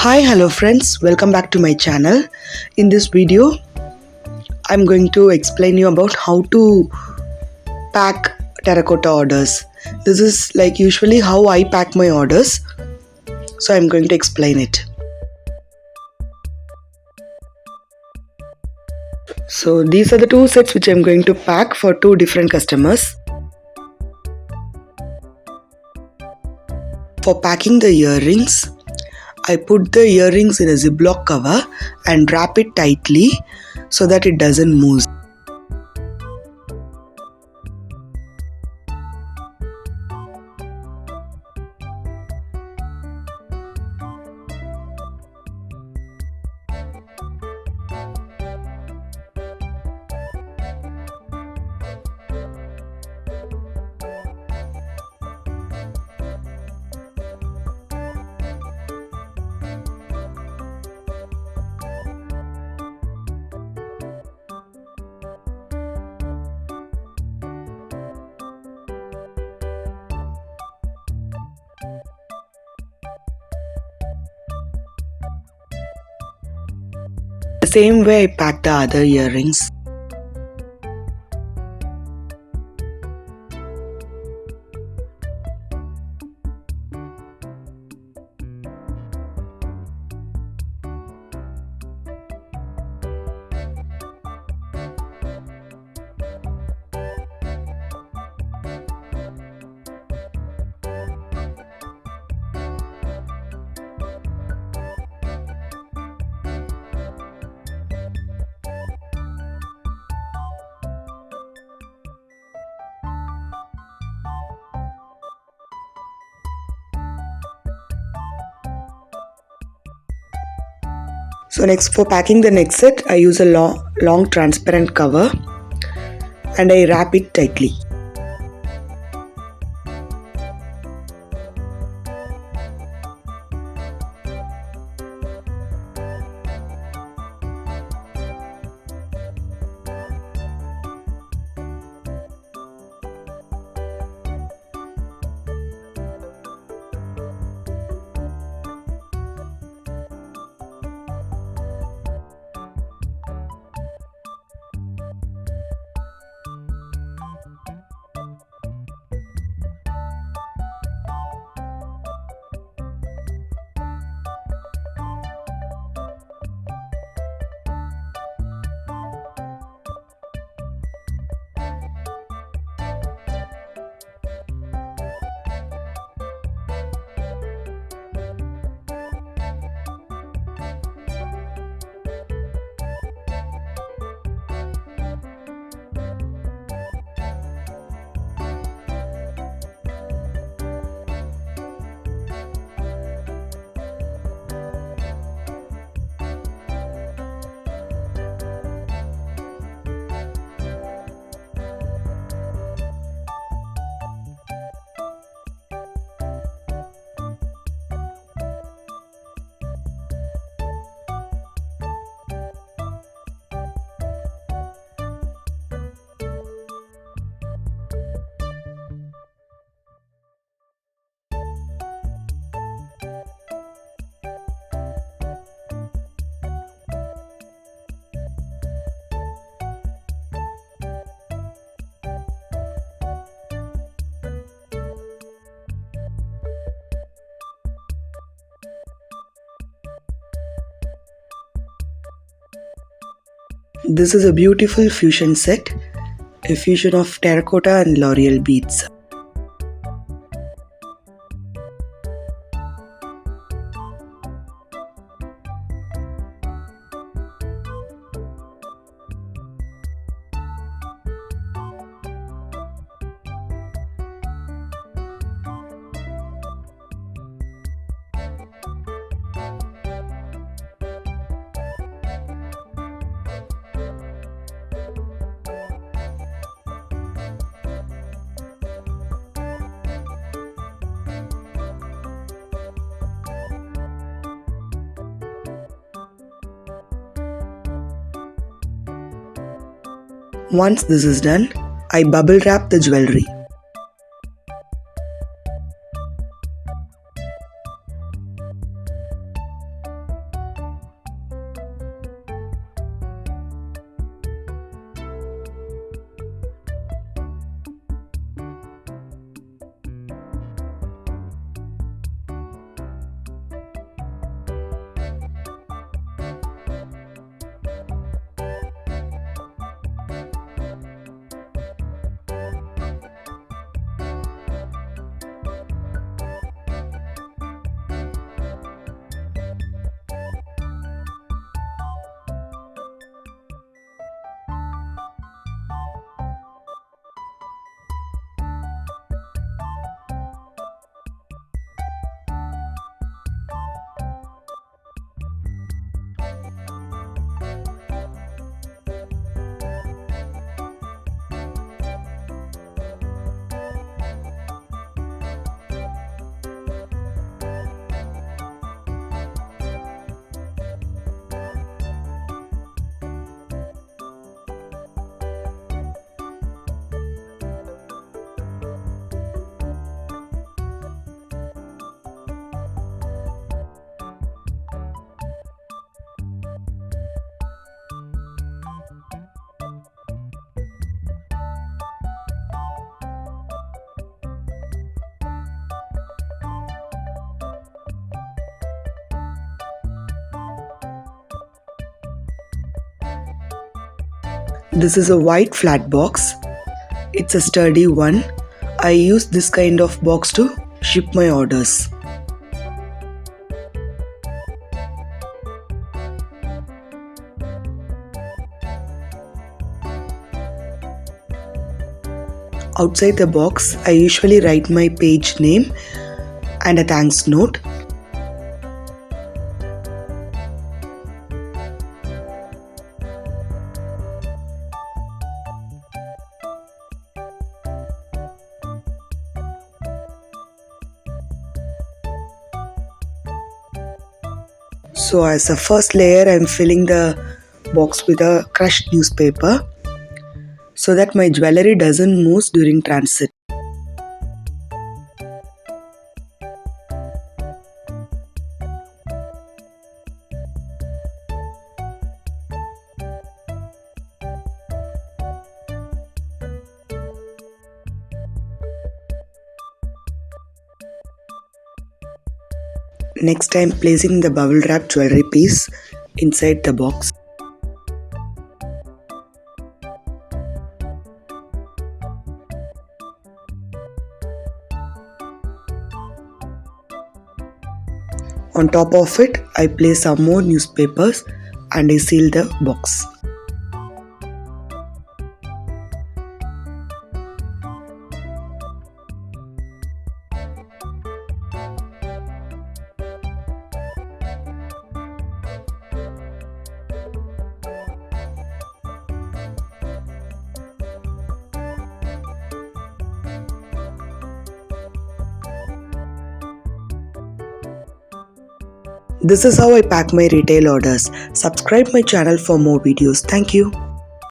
Hi, hello friends, welcome back to my channel. In this video, I'm going to explain you about how to pack terracotta orders. This is like usually how I pack my orders. So I'm going to explain it. So these are the two sets which I'm going to pack for two different customers. For packing the earrings, I put the earrings in a ziplock cover and wrap it tightly so that it doesn't move. The same way I pack the other earrings. So next, for packing the next set, I use a long transparent cover and I wrap it tightly. This is a beautiful fusion set, a fusion of terracotta and L'Oreal beads. Once this is done, I bubble wrap the jewelry. This is a white flat box. It's a sturdy one. I use this kind of box to ship my orders. Outside the box, I usually write my page name and a thanks note. So as a first layer, I am filling the box with a crushed newspaper so that my jewelry doesn't move during transit. Next, I am placing the bubble wrap jewelry piece inside the box. On top of it, I place some more newspapers and I seal the box. This is how I pack my retail orders. Subscribe my channel for more videos. Thank you.